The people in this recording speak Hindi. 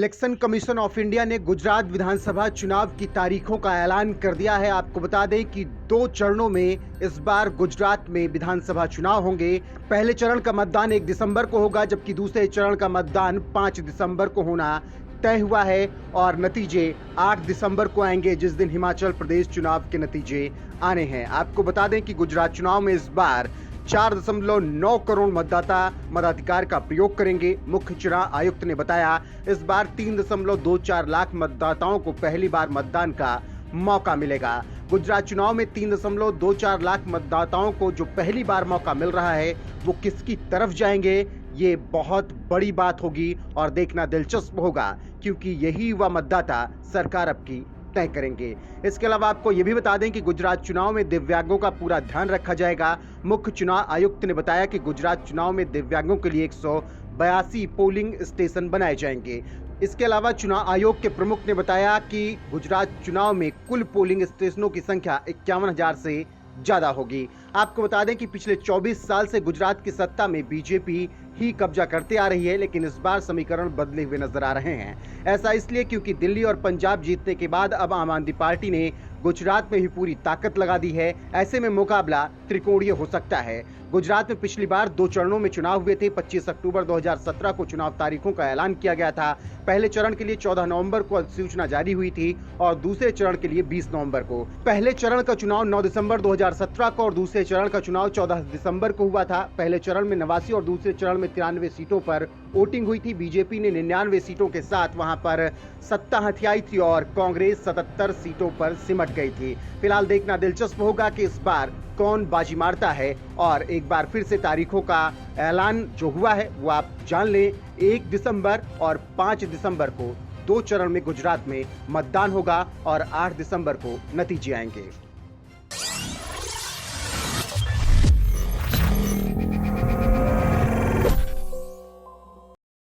इलेक्शन कमीशन ऑफ इंडिया ने गुजरात विधानसभा चुनाव की तारीखों का ऐलान कर दिया है। आपको बता दें कि 2 चरणों में इस बार गुजरात में विधानसभा चुनाव होंगे। पहले चरण का मतदान 1 दिसंबर को होगा, जबकि दूसरे चरण का मतदान 5 दिसंबर को होना तय हुआ है और नतीजे 8 दिसंबर को आएंगे, जिस दिन हिमाचल प्रदेश चुनाव के नतीजे आने हैं। आपको बता दें कि गुजरात चुनाव में इस बार 4.9 करोड़ मतदाता मताधिकार का प्रयोग करेंगे। मुख्य चुनाव आयुक्त ने बताया इस बार 3.24 लाख मतदाताओं को पहली बार मतदान का मौका मिलेगा। गुजरात चुनाव में 3.24 लाख मतदाताओं को जो पहली बार मौका मिल रहा है, वो किसकी तरफ जाएंगे, ये बहुत बड़ी बात होगी और देखना दिलचस्प होगा, क्योंकि यही युवा मतदाता सरकार अब की तय करेंगे। इसके अलावा आपको यह भी बता दें कि गुजरात चुनाव में दिव्यांगों का पूरा ध्यान रखा जाएगा। मुख्य चुनाव आयुक्त ने बताया कि गुजरात चुनाव में दिव्यांगों के लिए 182 पोलिंग स्टेशन बनाए जाएंगे। इसके अलावा चुनाव आयोग के प्रमुख ने बताया कि गुजरात चुनाव में कुल पोलिंग स्टेशनों की संख्या 51,000 से ज्यादा होगी। आपको बता दें कि पिछले 24 साल से गुजरात की सत्ता में बीजेपी ही कब्जा करते आ रही है, लेकिन इस बार समीकरण बदले हुए नजर आ रहे हैं। ऐसा इसलिए क्योंकि दिल्ली और पंजाब जीतने के बाद अब आम आदमी पार्टी ने गुजरात में भी पूरी ताकत लगा दी है। ऐसे में मुकाबला त्रिकोणीय हो सकता है। गुजरात में पिछली बार 2 चरणों में चुनाव हुए थे। 25 अक्टूबर 2017 को चुनाव तारीखों का ऐलान किया गया था। पहले चरण के लिए 14 नवंबर को अधिसूचना जारी हुई थी और दूसरे चरण के लिए 20 नवंबर को। पहले चरण का चुनाव 9 दिसंबर 2017 को और दूसरे चरण का चुनाव 14 दिसंबर को हुआ था। पहले चरण में 89 और दूसरे चरण में 93 सीटों पर वोटिंग हुई थी। बीजेपी ने 99 सीटों के साथ वहां पर सत्ता हथियाई थी और कांग्रेस 77 सीटों पर सिमट गई थी। फिलहाल देखना दिलचस्प होगा कि इस बार कौन बाजी मारता है। और एक बार फिर से तारीखों का ऐलान जो हुआ है वो आप जान लें, 1 दिसंबर और 5 दिसंबर को 2 चरण में गुजरात में मतदान होगा और 8 दिसंबर को नतीजे आएंगे।